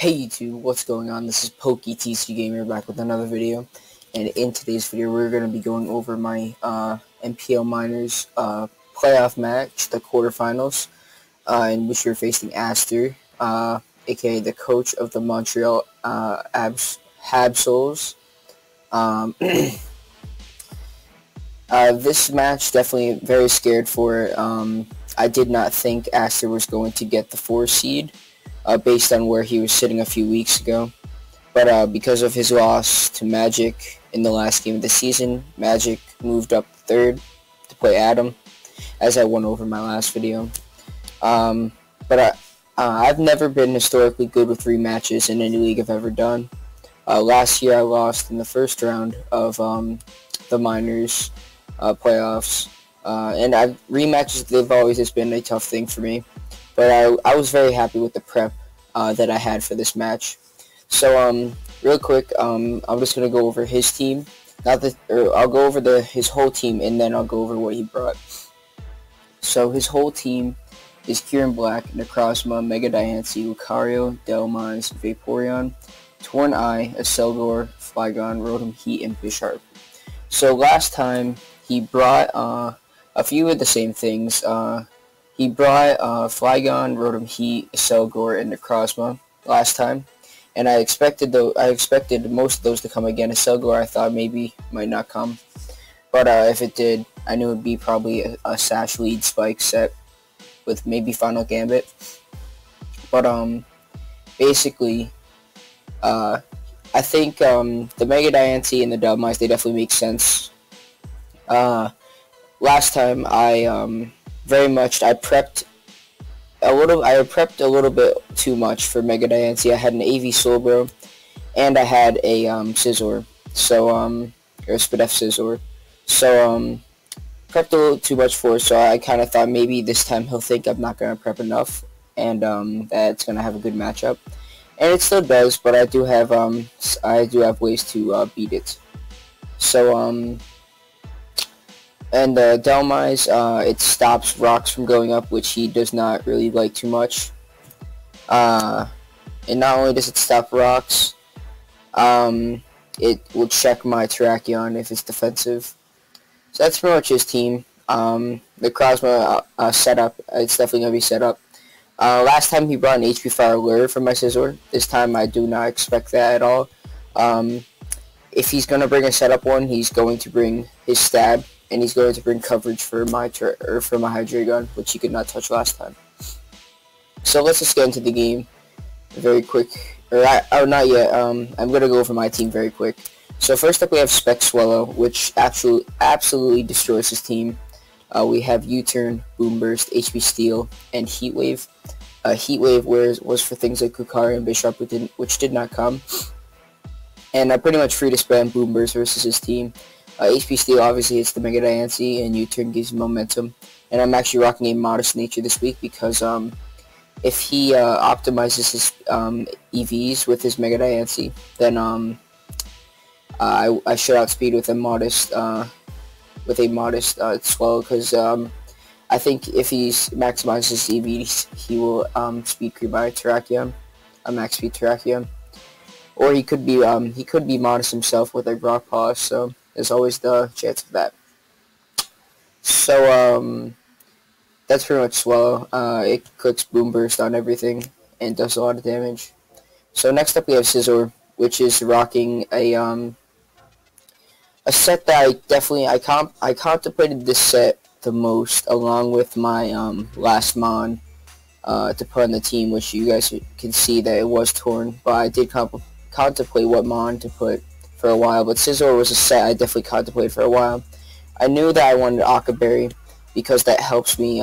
Hey YouTube, what's going on? This is PokeTC Gamer back with another video, and in today's video we're going to be going over my NPL Minors playoff match, the quarterfinals, in which you're facing Aster, aka the coach of the Montreal Habsols. This match definitely very scared for. I did not think Aster was going to get the 4 seed. Based on where he was sitting a few weeks ago. But because of his loss to Magic in the last game of the season, Magic moved up third to play Adam, as I went over in my last video. I've never been historically good with rematches in any league I've ever done. Last year I lost in the first round of the Minors playoffs, and rematches, they've always just been a tough thing for me. But I was very happy with the prep that I had for this match. So real quick, I'm just gonna go over his team. I'll go over his whole team, and then I'll go over what he brought. So his whole team is Kieran Black, Necrozma, Mega Diancie, Lucario, Delmines, Vaporeon, Torn Eye, Aselgor, Flygon, Rotom Heat, and Bisharp. So last time he brought a few of the same things. He brought Flygon, Rotom Heat, Aselgor, and Necrozma last time, and I expected most of those to come again. Aselgor I thought maybe might not come, but if it did, I knew it would be probably a Sash Lead Spike set with maybe Final Gambit. But basically, I think the Mega Diancie and the Delmines, they definitely make sense. Last time I prepped a little bit too much for Mega Diancie. I had an AV Soulbro, and I had a Scizor, or Spidef Scizor. So prepped a little too much for it, so I kind of thought maybe this time he'll think I'm not going to prep enough, and that it's going to have a good matchup. And it still does, but I do have ways to beat it. So and Delmines, it stops rocks from going up, which he does not really like too much. And not only does it stop rocks, it will check my Terrakion if it's defensive. So that's pretty much his team. The Necrozma setup, it's definitely going to be set up. Last time he brought an HP Fire Lure from my Scizor. This time I do not expect that at all. If he's going to bring a setup one, he's going to bring his Stab, and he's going to bring coverage for my Hydreigon, which he could not touch last time. So let's just get into the game very quick. Not yet. I'm going to go over my team very quick. So first up we have Spec Swallow, which absolutely destroys his team. We have U-Turn, Boom Burst, HP Steel, and Heat Wave. Heat Wave was for things like Lucario and Bisharp, which did not come. And pretty much free to spam Boom Burst versus his team. HP Steel obviously hits the Mega Diancie, and U-Turn gives you momentum. And I'm actually rocking a Modest Nature this week because if he optimizes his EVs with his Mega Diancie, then I should outspeed with a modest Swallow, because I think if he maximizes his EVs, he will speed creep my Terrakion, a max speed Terrakion, or he could be modest himself with a Brock Paw. So there's always the chance of that. So that's pretty much Swallow. It clicks Boom Burst on everything and does a lot of damage. So next up we have Scizor, which is rocking a set that I contemplated this set the most, along with my last Mon to put on the team, which you guys can see that it was torn, but I did contemplate what Mon to put for a while. But Scizor was a set I definitely contemplated for a while. I knew that I wanted Akaberry because that helps me.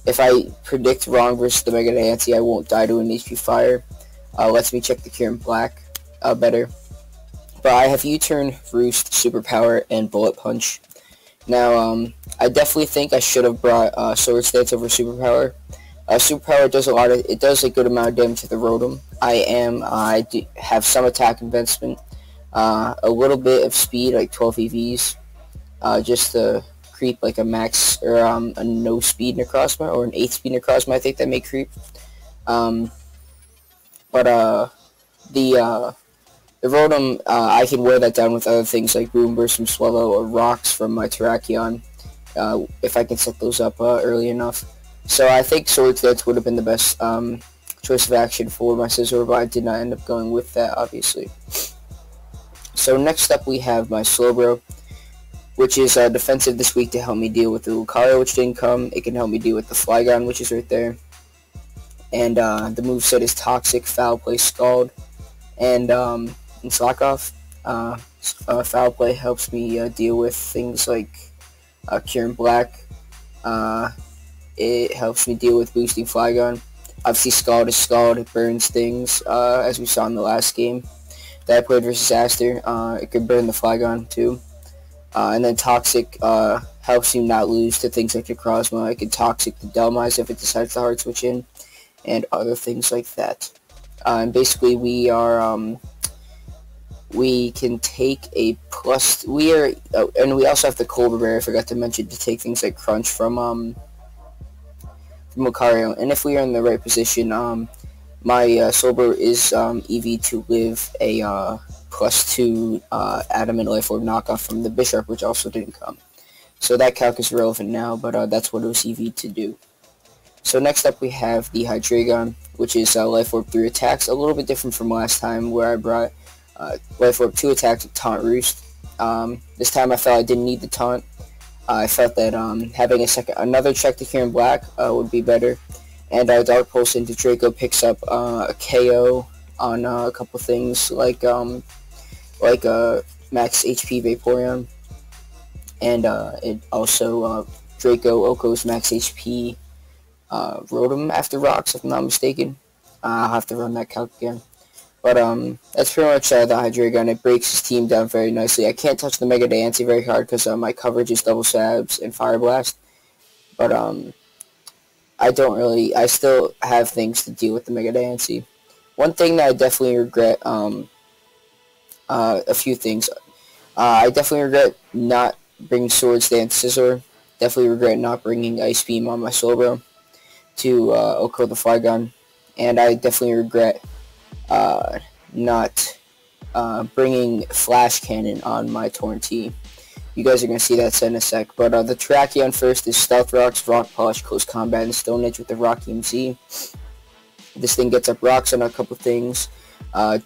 If I predict wrong versus the Mega Diancie, I won't die to an HP Fire. Lets me check the Kieran Black better. But I have U-Turn, Roost, Superpower, and Bullet Punch. Now, I definitely think I should have brought Sword Stance over Superpower. Superpower does a good amount of damage to the Rotom. I do have some attack advancement, a little bit of speed, like 12 EVs, just to creep like a max or a no speed Necrozma or an 8 speed Necrozma. I think that may creep. But the Rotom, I can wear that down with other things like Boom Burst from Swallow or Rocks from my Terrakion, if I can set those up early enough. So I think Swords Dance would have been the best choice of action for my Scizor, but I did not end up going with that, obviously. So next up we have my Slowbro, which is defensive this week to help me deal with the Lucario, which didn't come. It can help me deal with the Flygon, which is right there. And the moveset is Toxic, Foul Play, Scald, and Slack Off. Foul Play helps me deal with things like Cure and Black. It helps me deal with boosting Flygon. Obviously, Scald is Scald. It burns things, as we saw in the last game that I played versus Aster. It could burn the Flygon too. And then Toxic helps you not lose to things like Necrozma. It can Toxic the Delmise if it decides to hard switch in, and other things like that. And basically, we can take a plus. And we also have the Cobra Bear. I forgot to mention, to take things like Crunch from Lucario. And if we are in the right position, my Slowbro is EV to live a +2 Adamant Life Orb knockoff from the Bisharp, which also didn't come. So that calc is irrelevant now, but that's what it was EV to do. So next up we have the Hydreigon, which is Life Orb 3 attacks, a little bit different from last time where I brought Life Orb 2 attacks with Taunt Roost. This time I felt I didn't need the Taunt. I felt that having another check to Cure and Black would be better. And Dark Pulse into Draco picks up a KO on a couple things like max HP Vaporeon, and it also Draco Oko's max HP Rotom after Rocks, if I'm not mistaken. I'll have to run that calc again. But that's pretty much the Hydreigon. It breaks his team down very nicely. I can't touch the Mega Diancie very hard because my coverage is Double Stabs and Fire Blast. But I still have things to deal with the Mega Diancie. One thing that I definitely regret, a few things. I definitely regret not bringing Swords Dance Scizor. Definitely regret not bringing Ice Beam on my Slowbro to Oko the Flygon. And I definitely regret not bringing Flash Cannon on my Torrentee. You guys are going to see that set in a sec. But the Terrakion first is Stealth Rocks, Rock Polish, Close Combat, and Stone Edge with the Rock EMZ. This thing gets up rocks on a couple things.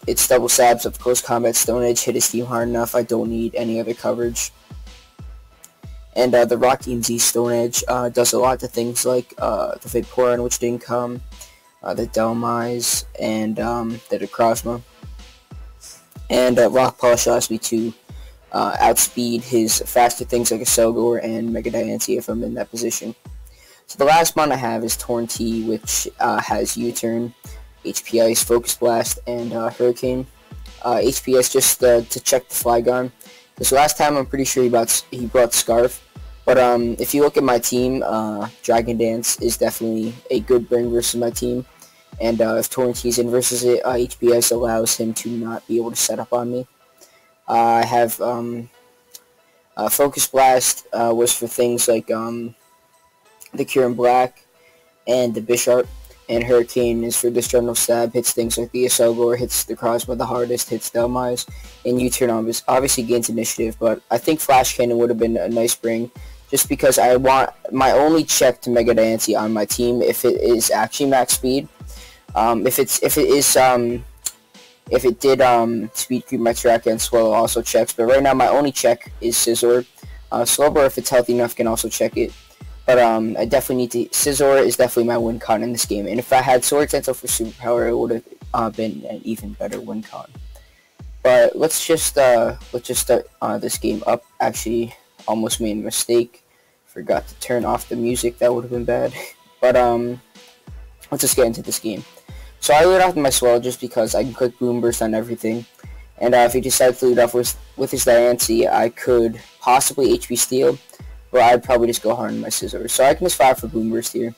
It's double stabs of Close Combat, Stone Edge, hit his team hard enough. I don't need any other coverage. And the Rock EMZ Stone Edge does a lot to things like the Vaporeon, which didn't come, the Delmise, and the Necrozma. And Rock Polish allows me to outspeed his faster things like a Selgor and Mega Diancie if I'm in that position. So the last mon I have is Torrentee, which has U-Turn, HP Ice, Focus Blast, and Hurricane. HP Ice just to check the Flygon. Because last time I'm pretty sure he brought Scarf. But if you look at my team, Dragon Dance is definitely a good bring versus my team. And if Torrentee's in versus it, HP Ice allows him to not be able to set up on me. I have Focus Blast was for things like the Cure and Black and the Bisharp, and Hurricane is for Destructive Stab, hits things like the Selgor, hits the Necrozma the hardest, hits Delmise, and U-Turn obviously gains initiative, but I think Flash Cannon would have been a nice bring, just because I want my only check to Mega Diancie on my team if it is actually max speed. If it did speed creep my Terrakion, Swallow also checks, but right now my only check is Scizor. Slowbro, if it's healthy enough, can also check it. But I definitely need to. Scizor is definitely my win con in this game, and if I had Sword Dance for Superpower, it would have been an even better win con. But let's just start this game up. Actually, almost made a mistake. Forgot to turn off the music. That would have been bad. But let's just get into this game. So I lead off with my Swallow just because I can click Boom Burst on everything, and if he decides to lead off with his Diancie, I could possibly HP Steal. But I'd probably just go hard on my Scizor. So I can just fire for Boom Burst here.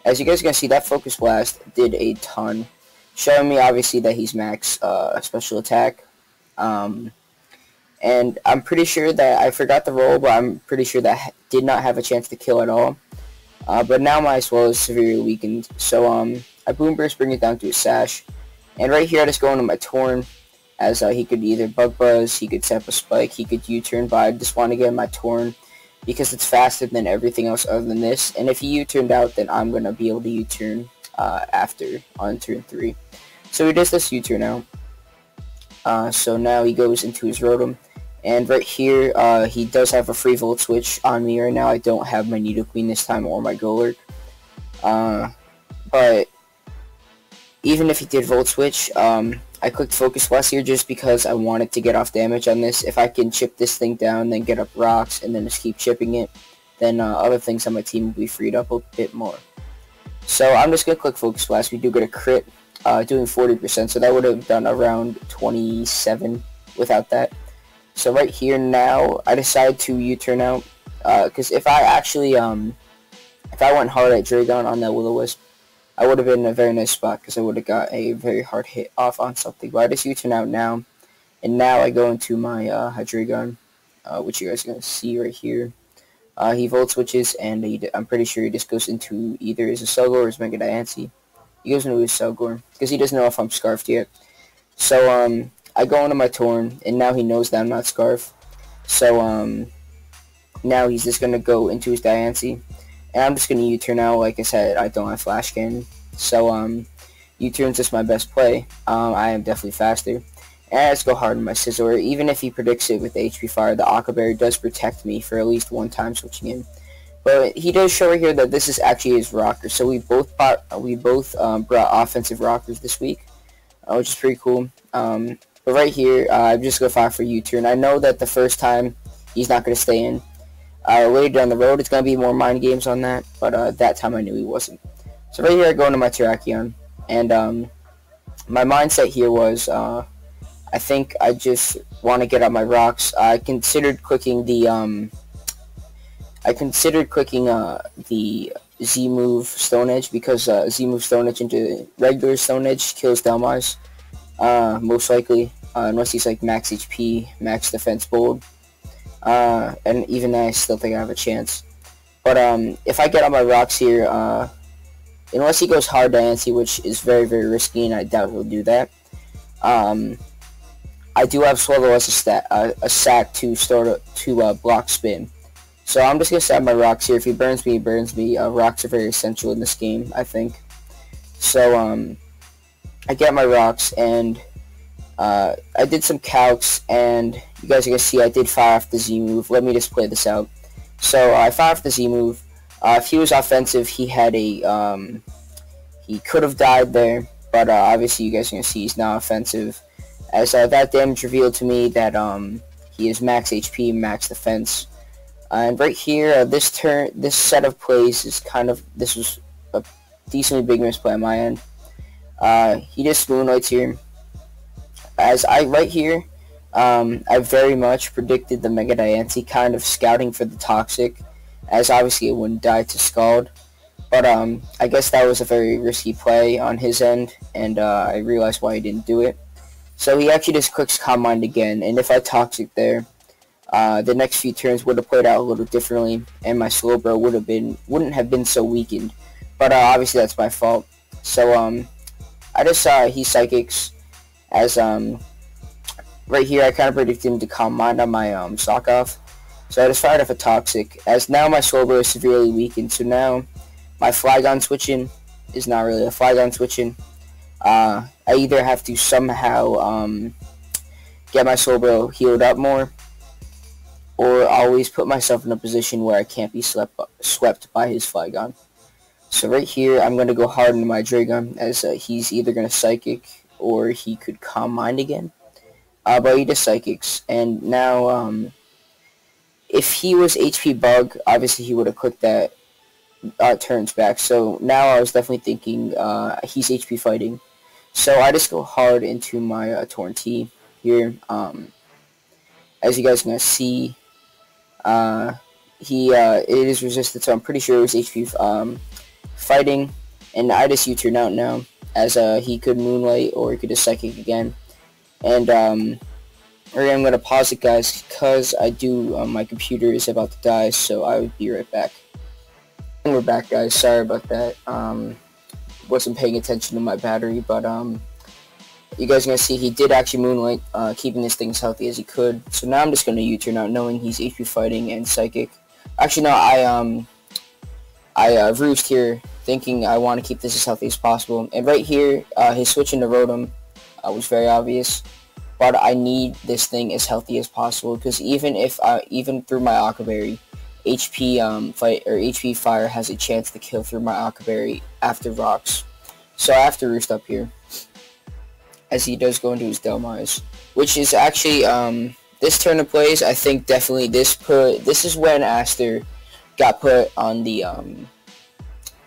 As you guys are going to see, that Focus Blast did a ton, showing me obviously that he's max special attack. And I'm pretty sure that I forgot the roll, but I'm pretty sure that did not have a chance to kill at all. But now my Swallow is severely weakened. So I Boom Burst, bring it down to a Sash. And right here I just go into my Torn, as he could either Bug Buzz, he could set up a Spike, he could U-turn, but I just want to get my Torn because it's faster than everything else other than this. And if he U-turned out, then I'm going to be able to U-turn after on turn 3. So he does this U-turn out. So now he goes into his Rotom. And right here, he does have a free Volt Switch on me right now. I don't have my Nidoqueen this time or my Golurk. But even if he did Volt Switch, I clicked Focus Blast here just because I wanted to get off damage on this. If I can chip this thing down, then get up rocks, and then just keep chipping it, then other things on my team will be freed up a bit more. So I'm just going to click Focus Blast. We do get a crit, doing 40%, so that would have done around 27 without that. So right here now, I decide to U-turn out, because if I actually, if I went hard at Dragon on that Will-O-Wisp, I would have been in a very nice spot because I would have got a very hard hit off on something. But I just U-turn out now, and now I go into my Hydreigon, which you guys are going to see right here. He Volt Switches, and I'm pretty sure he just goes into either his Selgor or his Mega Diancie. He goes into his Selgor because he doesn't know if I'm Scarfed yet. So I go into my Torn, and now he knows that I'm not Scarf. So now he's just going to go into his Diancie. And I'm just going to U-turn out. Like I said, I don't have Flash Cannon. So, U-turn's just my best play. I am definitely faster. And I just go hard on my Scizor. Even if he predicts it with HP Fire, the Aqua Berry does protect me for at least one time switching in. But he does show right here that this is actually his rocker. So we both brought offensive rockers this week, which is pretty cool. But right here, I'm just going to fire for U-turn. I know that the first time he's not going to stay in. Later down the road, it's going to be more mind games on that, but that time I knew he wasn't. So right here, I go into my Terrakion, and my mindset here was, I think I just want to get out my rocks. I considered clicking the Z-move Stone Edge, because Z-move Stone Edge into regular Stone Edge kills Delmars, most likely, unless he's like max HP, max defense bold. And even then I still think I have a chance. But if I get on my rocks here, unless he goes hard Diancie, which is very, very risky, and I doubt he'll do that, I do have Swallow as a sack to block spin. So I'm just going to set my rocks here. If he burns me, he burns me. Rocks are very essential in this game, I think. So I get my rocks, and I did some calcs, and you guys are going to see I did fire off the Z move. Let me just play this out. So I fired off the Z move. If he was offensive, he had a, he could have died there, but obviously you guys are going to see he's not offensive. As that damage revealed to me that he is max HP, max defense. And right here, this set of plays is this was a decently big misplay on my end. He just Moonlights here. As right here, I very much predicted the Mega Diancie, kind of scouting for the Toxic, as obviously it wouldn't die to Scald. But I guess that was a very risky play on his end, and I realized why he didn't do it. So he actually just clicks Calm Mind again, and if I Toxic there, the next few turns would have played out a little differently, and my Slowbro wouldn't have been so weakened. But obviously that's my fault. So I just saw he Psychics. As right here, I kind of predicted him to Calm Mind on my Sock Off. So I just fired off a Toxic. As now my Slowbro is severely weakened, so now my Flygon switching is not really a Flygon switching. I either have to somehow get my Slowbro healed up more, or always put myself in a position where I can't be swept by his Flygon. So right here, I'm going to go hard into my Dragon, as he's either going to Psychic, or he could Calm Mind again. But he just Psychics. And now, if he was HP Bug, obviously he would have clicked that turns back. So now I was definitely thinking he's HP Fighting. So I just go hard into my Torn T here. As you guys are going to see, it is resisted, so I'm pretty sure it was HP Fighting. And I just U-turn out now, as he could Moonlight or he could just Psychic again. And I'm going to pause it, guys, because my computer is about to die, so I will be right back. And we're back, guys. Sorry about that. Wasn't paying attention to my battery, but You guys are going to see he did actually Moonlight, keeping this thing as healthy as he could. So now I'm just going to U-turn out, knowing he's HP Fighting and Psychic. Actually, no, I Roost here, thinking I want to keep this as healthy as possible. And right here, his switch into Rotom was very obvious. But I need this thing as healthy as possible, because even through my Aqua Berry, HP HP Fire has a chance to kill through my Aqua Berry after Rocks. So I have to Roost up here, as he does go into his Delmise, which is actually this turn of plays. I think definitely this is when Aster got put on the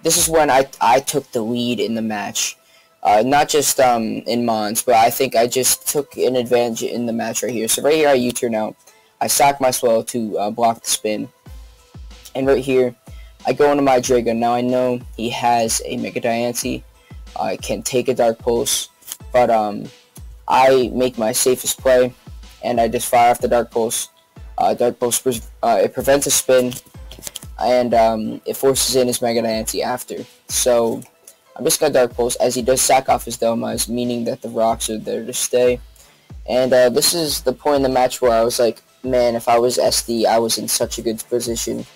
this is when I took the lead in the match. Not just in Mons, but I think I just took an advantage in the match right here. So right here I U-turn out. I sack my Swell to block the spin. And right here, I go into my Dragon. Now I know he has a Mega Diancie. I can take a Dark Pulse, but I make my safest play, and I just fire off the Dark Pulse. Dark Pulse, it prevents a spin, and it forces in his Mega Diancie after. So I'm just going to Dark Pulse, as he does sack off his Delmise, meaning that the Rocks are there to stay. And this is the point in the match where I was like, man, if I was SD, I was in such a good position.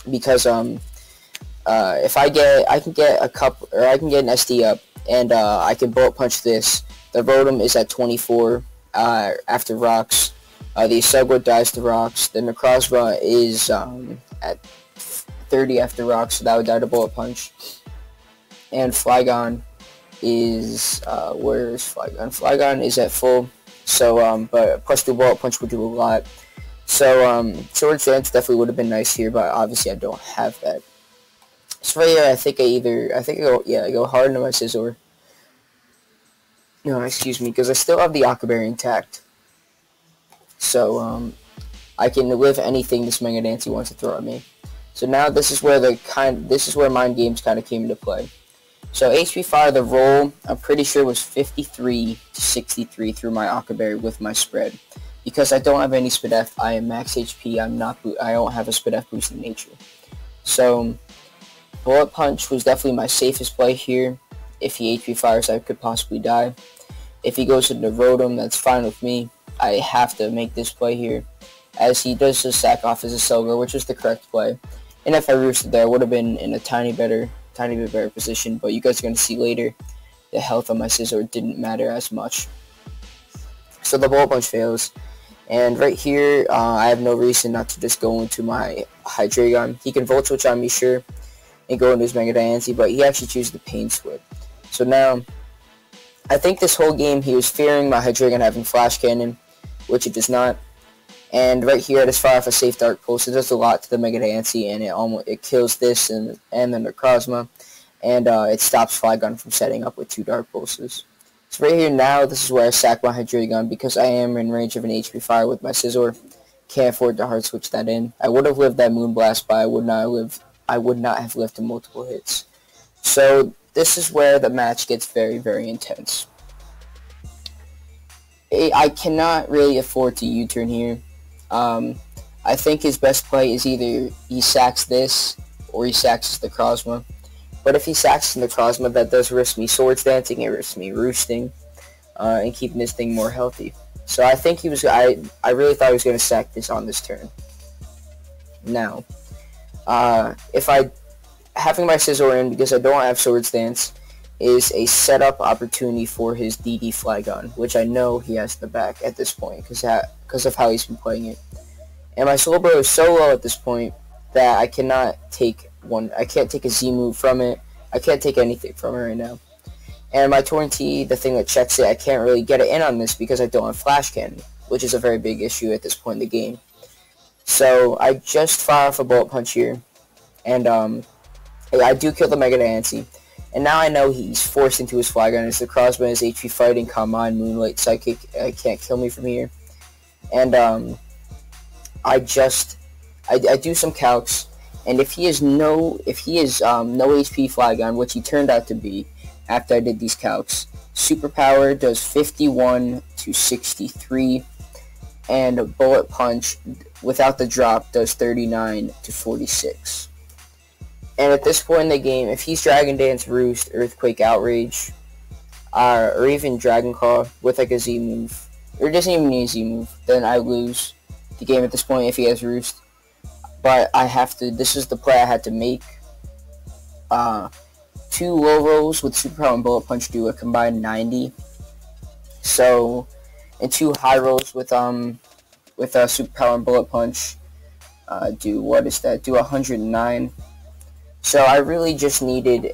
Because if I can get an SD up, and I can Bullet Punch this. The Rotom is at 24 after Rocks. The Asugwa dies to Rocks. The Necrozma is at 30 after Rocks, so that would die to Bullet Punch. And Flygon is, where is Flygon? Flygon is at full, so, but plus the Bullet Punch would do a lot. So, Swords Dance definitely would have been nice here, but obviously I don't have that. So right here, I go hard into my Scizor. No, excuse me, because I still have the Aqua Berry intact. So, I can live anything this Mega Diancie wants to throw at me. So now this is where Mind Games kind of came into play. So HP Fire, the roll, I'm pretty sure was 53 to 63 through my Aqua Berry with my spread. Because I don't have any Speed F, I am max HP, I don't have a Speed F boost in nature. So Bullet Punch was definitely my safest play here. If he HP Fires, I could possibly die. If he goes into Rotom, that's fine with me. I have to make this play here, as he does just sack off his Aselgar, which was the correct play. And if I roosted there, I would have been in a tiny bit better position, but you guys are going to see later, the health on my Scizor didn't matter as much. So the Bullet Punch fails, and right here, I have no reason not to just go into my Hydreigon. He can Volt Switch on me, sure, and go into his Mega Diancie, but he actually chooses the Pain Split. So now, I think this whole game he was fearing my Hydreigon having Flash Cannon, which it does not. And right here, I just fire off a safe Dark Pulse. It does a lot to the Mega Diancie, and it kills this and the Necrozma, and it stops Flygon from setting up with 2 Dark Pulses. So right here now, this is where I sack my Hydreigon, because I am in range of an HP Fire with my Scizor. Can't afford to hard switch that in. I would have lived that Moonblast, but I would not have lived to multiple hits. So this is where the match gets very, very intense. I cannot really afford to U-turn here. I think his best play is either he sacks this or he sacks the Necrozma. But if he sacks the Necrozma, that does risk me Swords Dancing, it risks me Roosting, and keeping this thing more healthy. So I think I really thought he was going to sack this on this turn. Now, having my Scizor in, because I don't have Swords Dance, is a setup opportunity for his DD Flygon, which I know he has in the back at this point, because of how he's been playing it. And my Slowbro is so low at this point that I can't take a Z move from it. I can't take anything from it right now. And my Torrentee, the thing that checks it, I can't really get it in on this because I don't have Flash Cannon, which is a very big issue at this point in the game. So I just fire off a Bullet Punch here, and I do kill the Mega Diancie. And now I know he's forced into his Flygon. It's the Necrozma, his HP Fighting, Calm Mind, Moonlight, Psychic. Can't kill me from here. And I do some calcs, and if he is no HP Flygon, which he turned out to be after I did these calcs, Superpower does 51 to 63, and Bullet Punch without the drop does 39 to 46. And at this point in the game, if he's Dragon Dance, Roost, Earthquake, Outrage, or even Dragon Claw with like a Z move, or doesn't even need a Z move, then I lose the game at this point if he has Roost. But I have to, this is the play I had to make. 2 low rolls with Superpower and Bullet Punch do a combined 90. So, and 2 high rolls with Superpower and Bullet Punch do, what is that, do 109. So I really just needed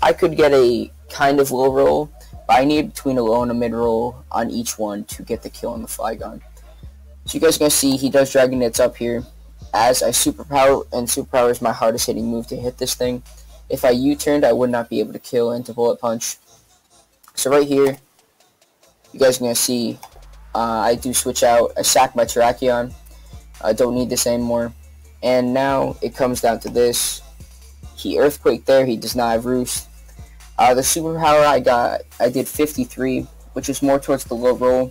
I could get a kind of low roll, but I need between a low and a mid roll on each one to get the kill on the Flygon. So you guys are going to see he does Dragon Knits up here as I Superpower, and Superpower is my hardest hitting move to hit this thing. If I U-turned, I would not be able to kill into Bullet Punch. So right here, you guys are going to see I do switch out. I sack my Terrakion. I don't need this anymore. And now it comes down to this. He Earthquake there. He does not have Roost. The Superpower I did 53, which is more towards the low roll.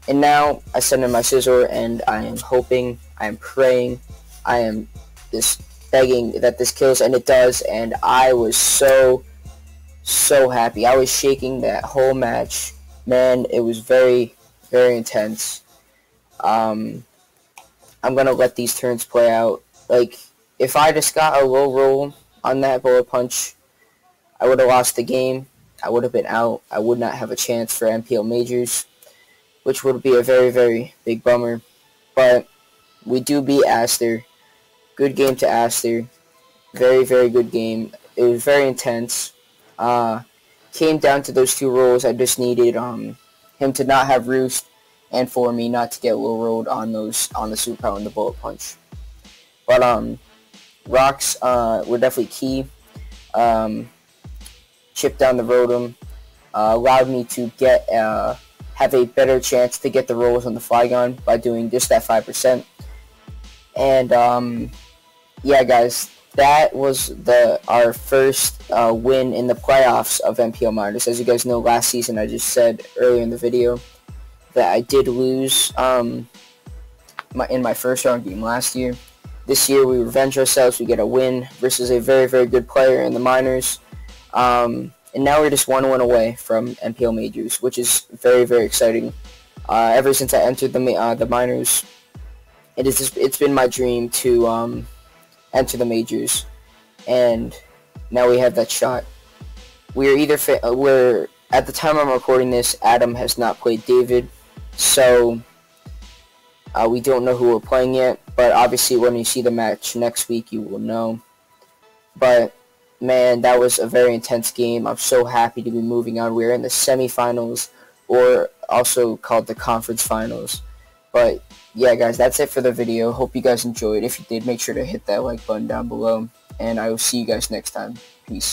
And now I send in my Scizor, and I am hoping, I am praying, I am just begging that this kills, and it does. And I was so happy. I was shaking that whole match. Man, it was very, very intense. I'm gonna let these turns play out. Like, if I just got a low roll on that Bullet Punch, I would have lost the game. I would have been out. I would not have a chance for NPL Majors, which would be a very, very big bummer. But we do beat Aster. Good game to Aster. Very, very good game. It was very intense. Came down to those 2 rolls. I just needed him to not have Roost, and for me not to get low rolled on the Superpower and the Bullet Punch. But rocks were definitely key. Chip down the Rotom allowed me to get have a better chance to get the rolls on the Flygon by doing just that 5%. And yeah, guys, that was our first win in the playoffs of NPL Minors. As you guys know, last season I just said earlier in the video that I did lose in my first round game last year. This year we revenge ourselves. We get a win versus a very, very good player in the minors. And now we're just 1 win away from NPL Majors, which is very, very exciting. Ever since I entered the minors, it's been my dream to enter the majors, and now we have that shot. We're at the time I'm recording this, Adam has not played David, so we don't know who we're playing yet, but obviously when you see the match next week you will know. But man, that was a very intense game. I'm so happy to be moving on. We're in the semifinals, or also called the conference finals. But yeah, guys, that's it for the video. Hope you guys enjoyed. If you did, make sure to hit that like button down below, and I will see you guys next time. Peace.